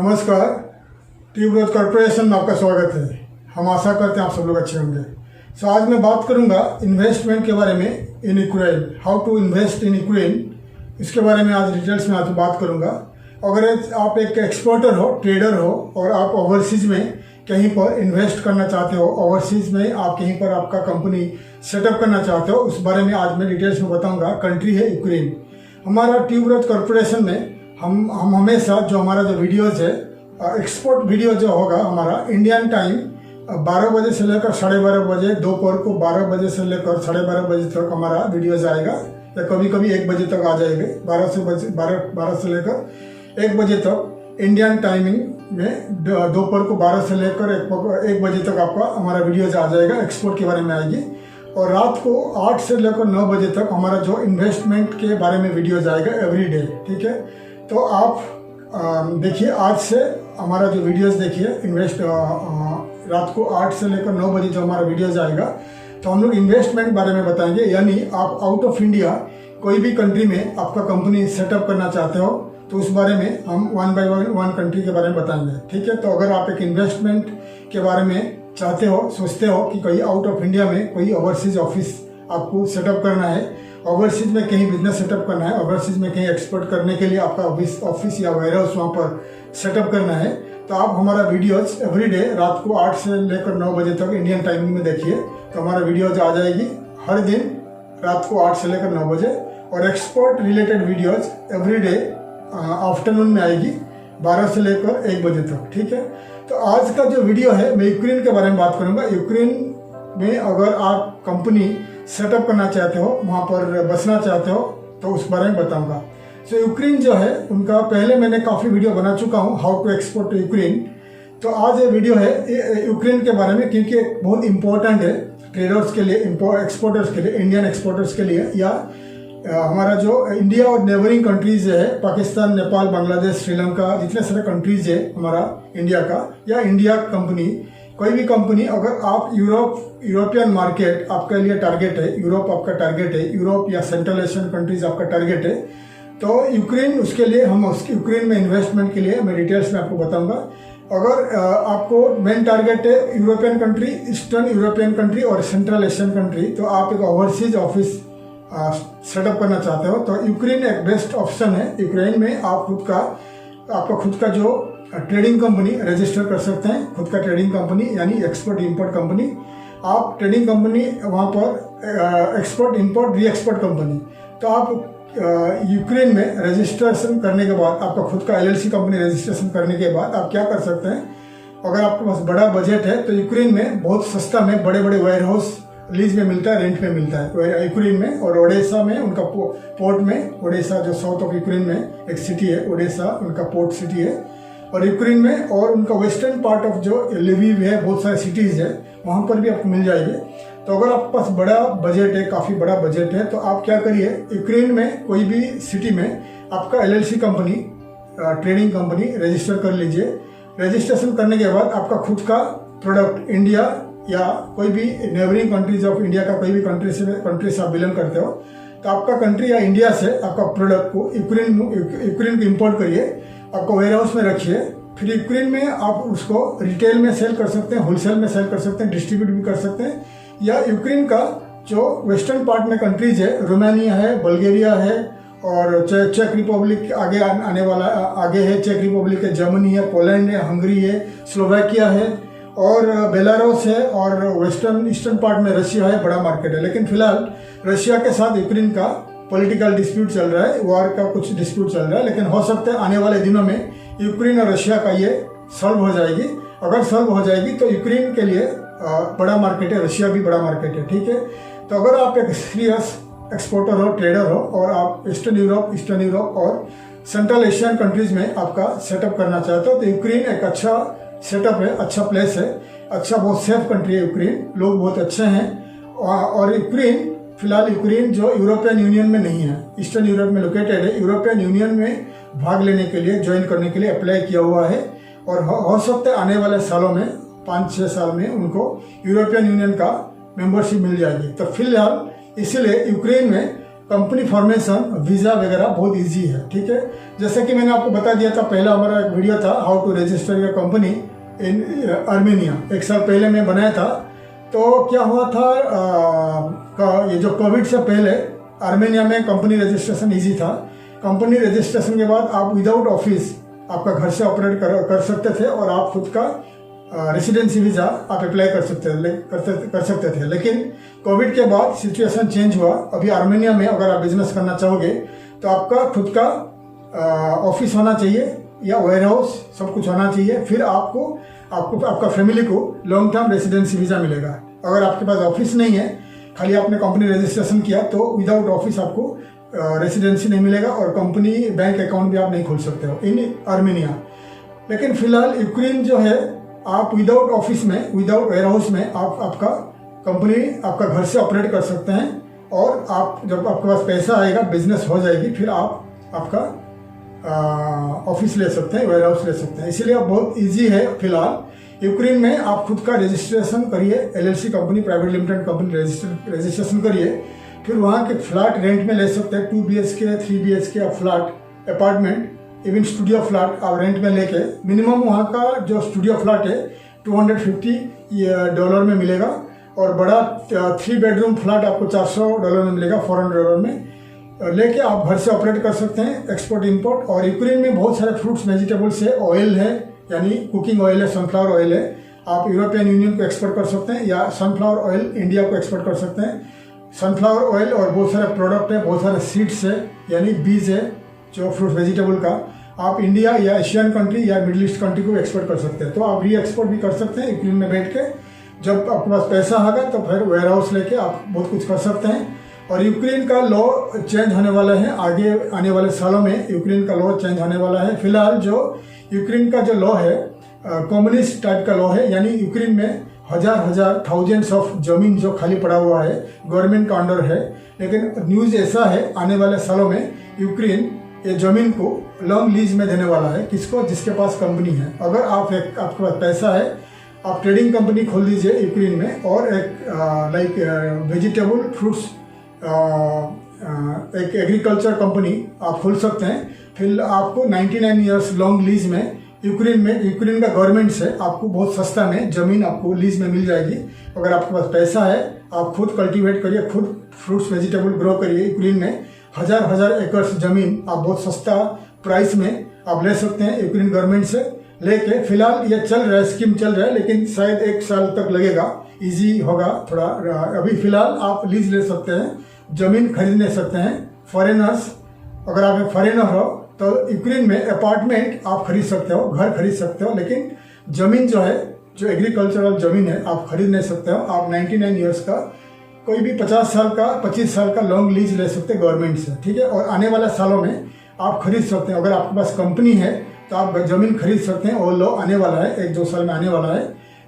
नमस्कार। Tuberose corporation में आपका स्वागत है। हम आशा करते हैं आप सब लोग अच्छे होंगे। आज मैं बात करूंगा इन्वेस्टमेंट के बारे में in Ukraine, how to invest in Ukraine. इसके बारे में आज डिटेल्स में आज बात करूंगा। अगर आप एक एक्सपोर्टर हो, ट्रेडर हो और आप ओवरसीज़ में कहीं पर इन्वेस्ट करना चाहते हो, ओवरसीज़ में आप कहीं पर आपका कंपनी सेटअप करना चाहते हो, उस बारे में आज मैं डिटेल्स में बताऊँगा। कंट्री है यूक्रेन। हमारा ट्यूबरोज कॉर्पोरेशन में हम हमेशा जो हमारा जो वीडियोज़ है, एक्सपोर्ट वीडियो जो होगा हमारा इंडियन टाइम 12 बजे से लेकर 12:30 बजे, दोपहर को 12 बजे से लेकर 12:30 बजे तक हमारा वीडियोज़ आएगा, या कभी कभी 1 बजे तक आ जाएंगे। 12 से लेकर 1 बजे तक इंडियन टाइमिंग में, दोपहर को 12 से लेकर 1 बजे तक आपका हमारा वीडियोज़ आ जाएगा, एक्सपोर्ट के बारे में आएगी। और रात को 8 से लेकर 9 बजे तक हमारा जो इन्वेस्टमेंट के बारे में वीडियोज़ आएगा एवरी डे। ठीक है, तो आप देखिए, आज से हमारा जो वीडियोस देखिए, रात को 8 से लेकर 9 बजे जो हमारा वीडियोस आएगा, तो हम लोग इन्वेस्टमेंट बारे में बताएंगे। यानी आप आउट ऑफ इंडिया कोई भी कंट्री में आपका कंपनी सेटअप करना चाहते हो, तो उस बारे में हम 1 बाय 1 कंट्री के बारे में बताएंगे। ठीक है, तो अगर आप एक इन्वेस्टमेंट के बारे में चाहते हो, सोचते हो कि कोई आउट ऑफ इंडिया में कोई ओवरसीज ऑफिस आपको सेटअप करना है, ओवरसीज में कहीं बिजनेस सेटअप करना है, ओवरसीज में कहीं एक्सपोर्ट करने के लिए आपका ऑफिस या वेयर हाउस वहाँ पर सेटअप करना है, तो आप हमारा वीडियोज एवरी डे रात को 8 से लेकर 9 बजे तक इंडियन टाइमिंग में देखिए, तो हमारा वीडियोज आ जाएगी हर दिन रात को 8 से लेकर 9 बजे। और export related videos every day afternoon में आएगी 12 से लेकर 1 बजे तक। ठीक है, तो आज का जो वीडियो है मैं यूक्रेन के बारे में बात करूँगा। यूक्रेन में अगर आप कंपनी सेटअप करना चाहते हो, वहाँ पर बसना चाहते हो, तो उस बारे में बताऊंगा। सो यूक्रेन जो है उनका पहले मैंने काफ़ी वीडियो बना चुका हूँ, how to export to Ukraine. तो आज ये वीडियो है यूक्रेन के बारे में, क्योंकि बहुत इंपॉर्टेंट है ट्रेडर्स के लिए, एक्सपोर्टर्स के लिए, इंडियन एक्सपोर्टर्स के लिए, या हमारा जो इंडिया और नेबरिंग कंट्रीज है, पाकिस्तान, नेपाल, बांग्लादेश, श्रीलंका, जितने सारे कंट्रीज है हमारा इंडिया का, या इंडिया कंपनी, कोई भी कंपनी, अगर आप यूरोपियन मार्केट आपके लिए टारगेट है, यूरोप आपका टारगेट है, यूरोप या सेंट्रल एशियन कंट्रीज आपका टारगेट है, तो यूक्रेन, उसके लिए हम यूक्रेन में इन्वेस्टमेंट के लिए मैं डिटेल्स में आपको बताऊंगा। अगर आपको मेन टारगेट है European country, eastern European country और सेंट्रल एशियन कंट्री, तो आप एक ओवरसीज ऑफिस सेटअप करना चाहते हो, तो यूक्रेन एक बेस्ट ऑप्शन है। यूक्रेन में आप आपका खुद का जो ट्रेडिंग कंपनी रजिस्टर कर सकते हैं, खुद का ट्रेडिंग कंपनी, यानी एक्सपोर्ट इंपोर्ट कंपनी। आप ट्रेडिंग कंपनी वहाँ पर एक्सपोर्ट इंपोर्ट री एक्सपोर्ट कंपनी, तो आप यूक्रेन में रजिस्ट्रेशन करने के बाद, आपका खुद का LLC कंपनी रजिस्ट्रेशन करने के बाद आप क्या कर सकते हैं, अगर आपके पास बड़ा बजट है तो यूक्रेन में बहुत सस्ता में बड़े बड़े वेयर हाउस लीज में मिलता है, रेंट में मिलता है यूक्रेन में। और ओडेसा में उनका पोर्ट में, ओडेसा जो साउथ ऑफ यूक्रेन में एक सिटी है, ओडेसा उनका पोर्ट सिटी है, और यूक्रेन में, और उनका वेस्टर्न पार्ट ऑफ जो लिविव है, बहुत सारे सिटीज़ है, वहाँ पर भी आपको मिल जाएगी। तो अगर आपके पास बड़ा बजट है, काफ़ी बड़ा बजट है, तो आप क्या करिए, यूक्रेन में कोई भी सिटी में आपका LLC company, trading company register कर लीजिए। रजिस्ट्रेशन करने के बाद आपका खुद का प्रोडक्ट इंडिया या कोई भी नेबरिंग कंट्रीज ऑफ इंडिया का कोई भी कंट्री से आप बिलोंग करते हो, तो आपका कंट्री या इंडिया से आपका प्रोडक्ट को यूक्रेन को इम्पोर्ट करिए, आपको वेयर हाउस में रखिए। फिर यूक्रेन में आप उसको रिटेल में सेल कर सकते हैं, होलसेल में सेल कर सकते हैं, डिस्ट्रीब्यूट भी कर सकते हैं, या यूक्रेन का जो वेस्टर्न पार्ट में कंट्रीज है, रोमानिया है, बल्गेरिया है, और चेक रिपब्लिक आगे आने वाला आगे है, चेक रिपब्लिक है, जर्मनी है, पोलैंड है, हंगरी है, स्लोवाकिया है, और बेलारूस है, और वेस्टर्न ईस्टर्न पार्ट में रशिया है, बड़ा मार्केट है। लेकिन फिलहाल रशिया के साथ यूक्रेन का पॉलिटिकल डिस्प्यूट चल रहा है, वॉर का कुछ डिस्प्यूट चल रहा है, लेकिन हो सकता है आने वाले दिनों में यूक्रेन और रशिया का ये सॉल्व हो जाएगी। अगर सॉल्व हो जाएगी तो यूक्रेन के लिए बड़ा मार्केट है, रशिया भी बड़ा मार्केट है। ठीक है, तो अगर आप एक सीरियस एक्सपोर्टर हो, ट्रेडर हो, और आप ईस्टर्न यूरोप और सेंट्रल एशियन कंट्रीज में आपका सेटअप करना चाहते हो, तो यूक्रेन एक अच्छा सेटअप है, अच्छा प्लेस है, अच्छा बहुत सेफ कंट्री है यूक्रेन, लोग बहुत अच्छे हैं। और यूक्रेन फिलहाल, यूक्रेन जो यूरोपियन यूनियन में नहीं है, ईस्टर्न यूरोप में लोकेटेड है, यूरोपियन यूनियन में भाग लेने के लिए, ज्वाइन करने के लिए अप्लाई किया हुआ है, और हो सकता है आने वाले सालों में 5-6 साल में उनको यूरोपियन यूनियन का मेंबरशिप मिल जाएगी। तो फिलहाल इसीलिए यूक्रेन में कंपनी फॉर्मेशन, वीज़ा वगैरह बहुत इजी है, ठीक है। जैसे कि मैंने आपको बता दिया था, पहला हमारा एक वीडियो था how to register your company in Armenia, 1 साल पहले मैं बनाया था। तो क्या हुआ था, ये जो कोविड से पहले आर्मेनिया में कंपनी रजिस्ट्रेशन इजी था। कंपनी रजिस्ट्रेशन के बाद आप विदाउट ऑफिस आपका घर से ऑपरेट कर सकते थे और आप खुद का रेसिडेंसी वीज़ा आप अप्लाई कर सकते थे। लेकिन कोविड के बाद सिचुएशन चेंज हुआ। अभी आर्मेनिया में अगर आप बिजनेस करना चाहोगे तो आपका खुद का ऑफिस होना चाहिए या वेयर हाउस, सब कुछ होना चाहिए। फिर आपका फैमिली को लॉन्ग टर्म रेसिडेंसी वीज़ा मिलेगा। अगर आपके पास ऑफिस नहीं है, खाली आपने कंपनी रजिस्ट्रेशन किया, तो विदाउट ऑफिस आपको रेसिडेंसी नहीं मिलेगा और कंपनी बैंक अकाउंट भी आप नहीं खोल सकते हो इन आर्मेनिया। लेकिन फिलहाल यूक्रेन जो है, आप विदाउट ऑफिस में, विदाउट वेयर हाउस में आपका कंपनी आपका घर से ऑपरेट कर सकते हैं। और आप जब आपके पास पैसा आएगा, बिजनेस हो जाएगी, फिर आप आपका ऑफिस ले सकते हैं, वेयर हाउस ले सकते हैं। इसीलिए अब बहुत इजी है। फिलहाल यूक्रेन में आप खुद का रजिस्ट्रेशन करिए, LLC company, private limited company registration करिए। फिर वहाँ के फ्लैट रेंट में ले सकते हैं, 2 BHK 3 BHK आप flat, apartment, even studio flat आप रेंट में लेके, मिनिमम वहाँ का जो स्टूडियो फ्लैट है $250 में मिलेगा और बड़ा 3 बेडरूम फ्लैट आपको $400 में मिलेगा, $400 में लेके आप घर से ऑपरेट कर सकते हैं, एक्सपोर्ट इंपोर्ट। और यूक्रेन में बहुत सारे फ्रूट्स, वेजिटेबल्स है, ऑयल है, यानी कुकिंग ऑयल है, सनफ्लावर ऑयल है, आप यूरोपियन यूनियन को एक्सपोर्ट कर सकते हैं, या सनफ्लावर ऑयल इंडिया को एक्सपोर्ट कर सकते हैं। सनफ्लावर ऑयल और बहुत सारे प्रोडक्ट है, बहुत सारे सीड्स है, यानी बीज है जो फ्रूट वेजिटेबल का, आप इंडिया या एशियन कंट्री या मिडिल ईस्ट कंट्री को एक्सपोर्ट कर सकते हैं। तो आप री एक्सपोर्ट भी कर सकते हैं यूक्रेन में बैठ के। जब आपके पास पैसा आएगा तो फिर वेयर हाउस लेके आप बहुत कुछ कर सकते हैं। और यूक्रेन का लॉ चेंज होने वाला है, आगे आने वाले सालों में यूक्रेन का लॉ चेंज होने वाला है। फिलहाल जो यूक्रेन का जो लॉ है, कम्युनिस्ट टाइप का लॉ है, यानी यूक्रेन में हजार थाउजेंड्स ऑफ जमीन जो खाली पड़ा हुआ है, गवर्नमेंट का अंडर है। लेकिन न्यूज़ ऐसा है, आने वाले सालों में यूक्रेन ये जमीन को लॉन्ग लीज में देने वाला है। किसको? जिसके पास कंपनी है। अगर आपके पास पैसा है, आप ट्रेडिंग कंपनी खोल दीजिए यूक्रेन में और एक वेजिटेबल फ्रूट्स एक एग्रीकल्चर कंपनी आप खोल सकते हैं। फिर आपको 99 ईयर्स लॉन्ग लीज में यूक्रेन का गवर्नमेंट से आपको बहुत सस्ता में ज़मीन आपको लीज में मिल जाएगी। अगर आपके पास पैसा है, आप खुद कल्टीवेट करिए, खुद फ्रूट्स वेजिटेबल ग्रो करिए। यूक्रेन में हजार एकर्स ज़मीन आप बहुत सस्ता प्राइस में आप ले सकते हैं यूक्रेन गवर्नमेंट से लेके। फिलहाल ये चल रहा है, स्कीम चल रहा है, लेकिन शायद 1 साल तक लगेगा, इजी होगा थोड़ा। अभी फिलहाल आप लीज ले सकते हैं, ज़मीन खरीद ले सकते हैं। फॉरेनर्स, अगर आप एक फॉरेनर हो तो यूक्रेन में अपार्टमेंट आप खरीद सकते हो, घर खरीद सकते हो, लेकिन ज़मीन जो है, जो एग्रीकल्चरल ज़मीन है, आप खरीद नहीं सकते हो। आप 99 ईयर्स का, कोई भी 50 साल का, 25 साल का लॉन्ग लीज ले सकते हैं गवर्नमेंट से, ठीक है। और आने वाले सालों में आप खरीद सकते हैं। अगर आपके पास कंपनी है तो आप ज़मीन खरीद सकते हैं। और लॉ आने वाला है, 1-2 साल में आने वाला है।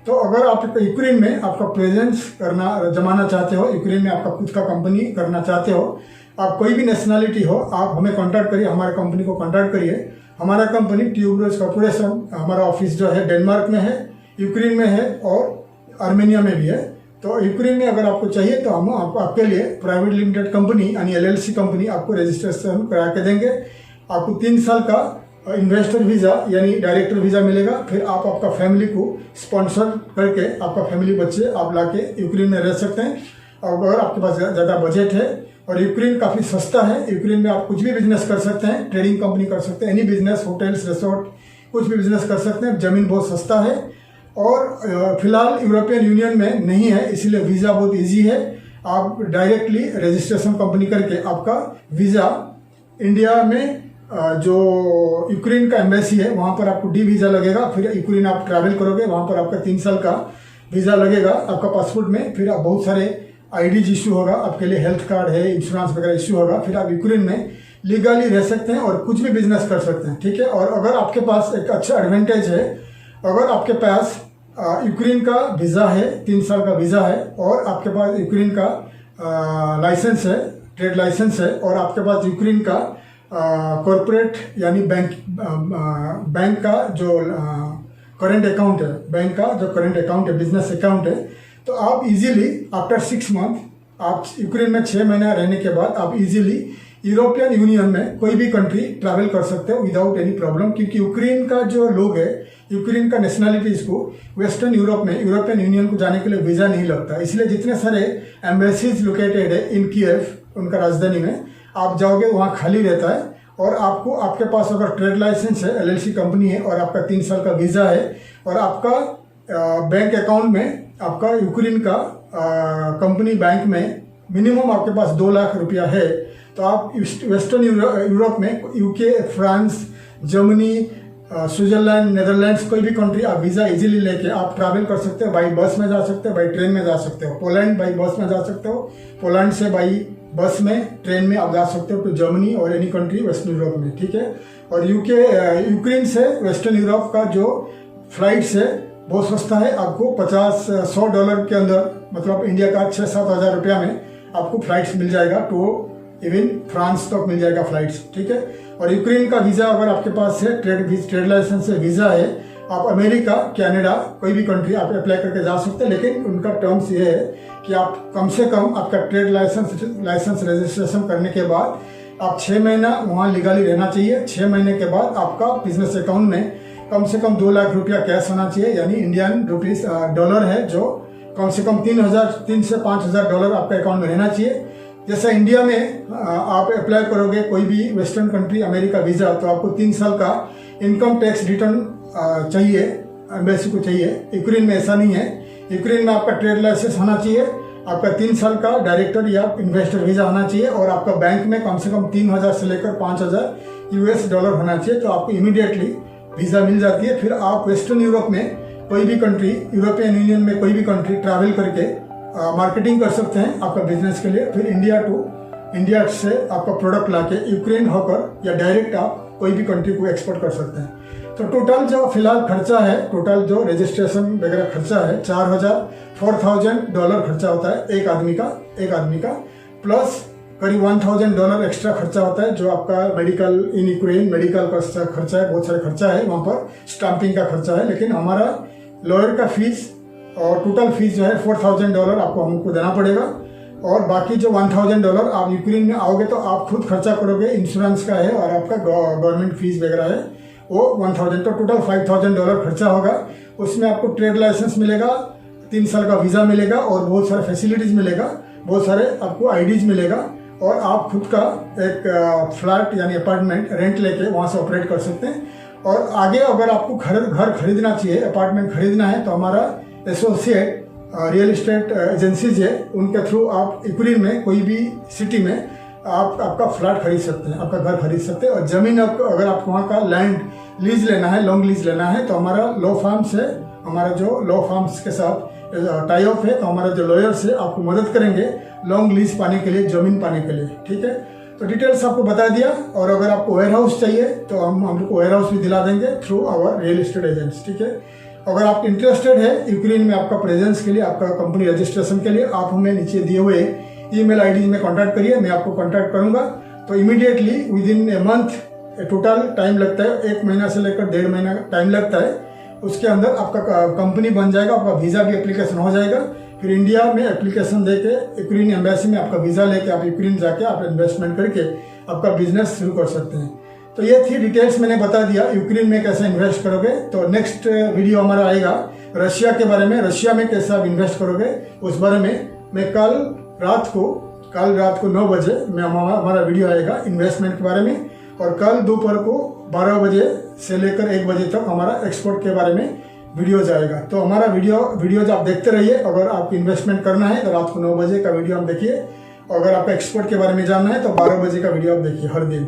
तो अगर आप यूक्रेन में आपका प्रेजेंस जमाना चाहते हो, यूक्रेन में आपका खुद का कंपनी करना चाहते हो, आप कोई भी नेशनलिटी हो, आप हमें कांटेक्ट करिए, हमारे कंपनी को कांटेक्ट करिए। हमारा कंपनी ट्यूबरोज कॉर्पोरेशन, हमारा ऑफिस जो है डेनमार्क में है, यूक्रेन में है और आर्मेनिया में भी है। तो यूक्रेन में अगर आपको चाहिए तो हम आपके लिए प्राइवेट लिमिटेड कंपनी यानी LLC कंपनी आपको रजिस्ट्रेशन करा के देंगे। आपको 3 साल का इन्वेस्टर वीज़ा यानी डायरेक्टर वीज़ा मिलेगा। फिर आप आपका फैमिली को स्पॉन्सर करके आपका फैमिली बच्चे आप लाके यूक्रेन में रह सकते हैं। और अगर आपके पास ज़्यादा बजट है और यूक्रेन काफ़ी सस्ता है, यूक्रेन में आप कुछ भी बिजनेस कर सकते हैं, ट्रेडिंग कंपनी कर सकते हैं, एनी बिजनेस, होटल्स, रिसोर्ट, कुछ भी बिजनेस कर सकते हैं। ज़मीन बहुत सस्ता है और फिलहाल यूरोपियन यूनियन में नहीं है, इसीलिए वीज़ा बहुत इजी है। आप डायरेक्टली रजिस्ट्रेशन कंपनी करके आपका वीज़ा इंडिया में जो यूक्रेन का एम्बेसी है वहाँ पर आपको D वीज़ा लगेगा। फिर यूक्रेन आप ट्रैवल करोगे, वहाँ पर आपका 3 साल का वीज़ा लगेगा आपका पासपोर्ट में। फिर आप बहुत सारे IDs इशू होगा आपके लिए, हेल्थ कार्ड है, इंश्योरेंस वगैरह इशू होगा। फिर आप यूक्रेन में लीगली रह सकते हैं और कुछ भी बिजनेस कर सकते हैं, ठीक है। और अगर आपके पास एक अच्छा एडवांटेज है, अगर आपके पास यूक्रेन का वीज़ा है, 3 साल का वीज़ा है और आपके पास यूक्रेन का लाइसेंस है, ट्रेड लाइसेंस है, और आपके पास यूक्रेन का कॉर्पोरेट यानी बैंक का जो करंट अकाउंट है, बैंक का जो करंट अकाउंट है, बिजनेस अकाउंट है, तो आप इजीली आफ्टर 6 मंथ आप यूक्रेन में 6 महीना रहने के बाद आप इजीली यूरोपियन यूनियन में कोई भी कंट्री ट्रैवल कर सकते हो विदाउट एनी प्रॉब्लम, क्योंकि यूक्रेन का जो लोग है, यूक्रेन का नेशनलिटीज को वेस्टर्न यूरोप में यूरोपियन यूनियन को जाने के लिए वीज़ा नहीं लगता। इसलिए जितने सारे एम्बेसीज लोकेटेड है इन कीव, उनका राजधानी में आप जाओगे वहाँ खाली रहता है, और आपको आपके पास अगर ट्रेड लाइसेंस है, LLC कंपनी है, और आपका 3 साल का वीज़ा है, और आपका बैंक अकाउंट में आपका यूक्रेन का कंपनी बैंक में मिनिमम आपके पास 2 लाख रुपया है, तो आप वेस्टर्न यूरोप में UK, France, Germany, Switzerland, Netherlands, कोई भी कंट्री आप वीज़ा इजीली लेके आप ट्रैवल कर सकते हो। बाई बस में जा सकते हो, बाई ट्रेन में जा सकते हो। पोलैंड बाई बस में जा सकते हो, पोलैंड से बाई बस में, ट्रेन में आप जा सकते हो टू जर्मनी और एनी कंट्री वेस्टर्न यूरोप में, ठीक है। और यूक्रेन से वेस्टर्न यूरोप का जो फ्लाइट्स है बहुत सस्ता है, आपको $100 के अंदर, मतलब इंडिया का 6-7 हज़ार रुपया में आपको फ्लाइट्स मिल जाएगा, तो इवन फ्रांस तक मिल जाएगा फ्लाइट्स, ठीक है। और यूक्रेन का वीज़ा अगर आपके पास है, ट्रेड लाइसेंस से वीज़ा है, आप अमेरिका, कनाडा, कोई भी कंट्री आप अप्लाई करके जा सकते हैं, लेकिन उनका टर्म्स ये है कि आप कम से कम आपका ट्रेड लाइसेंस रजिस्ट्रेशन करने के बाद आप 6 महीना वहाँ लीगली रहना चाहिए। 6 महीने के बाद आपका बिजनेस अकाउंट में कम से कम 2 लाख रुपया कैश होना चाहिए, यानी इंडियन रुपीस डॉलर है, जो कम से कम 3 से 5 हज़ार डॉलर आपके अकाउंट में रहना चाहिए। जैसा इंडिया में आप अप्लाई करोगे कोई भी वेस्टर्न कंट्री अमेरिका वीज़ा, तो आपको 3 साल का इनकम टैक्स रिटर्न चाहिए, एम्बेसी को चाहिए। यूक्रेन में ऐसा नहीं है। यूक्रेन में आपका ट्रेड लाइसेंस होना चाहिए, आपका 3 साल का डायरेक्टर या इन्वेस्टर वीज़ा होना चाहिए, और आपका बैंक में कम से कम 3,000 से लेकर 5,000 US डॉलर होना चाहिए, तो आपको इमीडिएटली वीज़ा मिल जाती है। फिर आप वेस्टर्न यूरोप में कोई भी कंट्री, यूरोपियन यूनियन में कोई भी कंट्री ट्रैवल करके मार्केटिंग कर सकते हैं आपका बिजनेस के लिए। फिर इंडिया से आपका प्रोडक्ट लाके यूक्रेन होकर या डायरेक्ट आप कोई भी कंट्री को एक्सपोर्ट कर सकते हैं। तो टोटल जो फिलहाल खर्चा है, टोटल जो रजिस्ट्रेशन वगैरह खर्चा है, $4,000 खर्चा होता है एक आदमी का, प्लस करीब $1,000 एक्स्ट्रा खर्चा होता है, जो आपका मेडिकल इन यूक्रेन मेडिकल का खर्चा है, बहुत सारे खर्चा है वहाँ पर, स्टाम्पिंग का खर्चा है। लेकिन हमारा लॉयर का फीस और टोटल फीस जो है $4,000 आपको हमको देना पड़ेगा, और बाकी जो $1,000 आप यूक्रेन में आओगे तो आप खुद खर्चा करोगे, इंश्योरेंस का है और आपका गवर्नमेंट फीस वगैरह है वो 1,000, तो टोटल $5,000 खर्चा होगा। उसमें आपको ट्रेड लाइसेंस मिलेगा, 3 साल का वीज़ा मिलेगा, और बहुत सारे फैसिलिटीज़ मिलेगा, बहुत सारे आपको IDs मिलेगा, और आप खुद का एक फ्लैट यानी अपार्टमेंट रेंट लेके वहाँ से ऑपरेट कर सकते हैं। और आगे अगर आपको घर खरीदना चाहिए, अपार्टमेंट खरीदना है, तो हमारा एसोसिएट रियल इस्टेट एजेंसीज है, उनके थ्रू आप यूक्रेन में कोई भी सिटी में आप आपका फ्लैट खरीद सकते हैं, आपका घर खरीद सकते हैं। और ज़मीन अगर आप वहाँ का लैंड लीज लेना है, लॉन्ग लीज लेना है, तो हमारा लॉ फार्म्स है, हमारा जो लॉ फार्म्स के साथ टाई ऑफ है, तो हमारा जो लॉयर्स है आपको मदद करेंगे लॉन्ग लीज पाने के लिए, ज़मीन पाने के लिए, ठीक है। तो डिटेल्स आपको बता दिया। और अगर आपको वेयर हाउस चाहिए तो हम लोग को वेयर हाउस भी दिला देंगे through our real estate agents, ठीक है। अगर आप इंटरेस्टेड है यूक्रेन में आपका प्रेजेंस के लिए, आपका कंपनी रजिस्ट्रेशन के लिए, आप हमें नीचे दिए हुए ईमेल आईडी में कांटेक्ट करिए, मैं आपको कांटेक्ट करूंगा। तो immediately with in a month total time लगता है, 1 महीना से लेकर 1.5 महीना टाइम लगता है। उसके अंदर आपका कंपनी बन जाएगा, आपका वीज़ा भी एप्लीकेशन हो जाएगा। फिर इंडिया में एप्लीकेशन देके यूक्रेन एम्बेसी में आपका वीज़ा लेके आप यूक्रेन जाके आप इन्वेस्टमेंट करके आपका बिजनेस शुरू कर सकते हैं। तो ये थी डिटेल्स मैंने बता दिया यूक्रेन में कैसे इन्वेस्ट करोगे। तो नेक्स्ट वीडियो हमारा आएगा रशिया के बारे में, रशिया में कैसे आप इन्वेस्ट करोगे उस बारे में। मैं कल रात को 9 बजे में हमारा वीडियो आएगा इन्वेस्टमेंट के बारे में, और कल दोपहर को 12 बजे से लेकर 1 बजे तक हमारा एक्सपोर्ट के बारे में वीडियो जाएगा। तो हमारा वीडियोज आप देखते रहिए। अगर आपको इन्वेस्टमेंट करना है तो रात को 9 बजे का वीडियो आप देखिए। अगर आपको एक्सपोर्ट के बारे में जानना है तो 12 बजे का वीडियो आप देखिए हर दिन।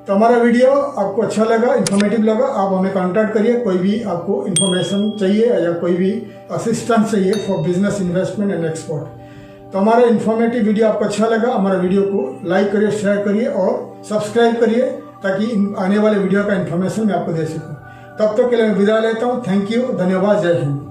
तो हमारा वीडियो आपको अच्छा लगा, इन्फॉर्मेटिव लगा, आप हमें कांटेक्ट करिए। कोई भी आपको इन्फॉर्मेशन चाहिए या कोई भी असिस्टेंस चाहिए for business investment and export. तो हमारा इन्फॉर्मेटिव वीडियो आपको अच्छा लगा, हमारा वीडियो को लाइक करिए, शेयर करिए और सब्सक्राइब करिए, ताकि आने वाले वीडियो का इन्फॉर्मेशन मैं आपको दे सकूँ। तब तक के लिए मैं विदा लेता हूँ। थैंक यू, धन्यवाद, जय हिंद।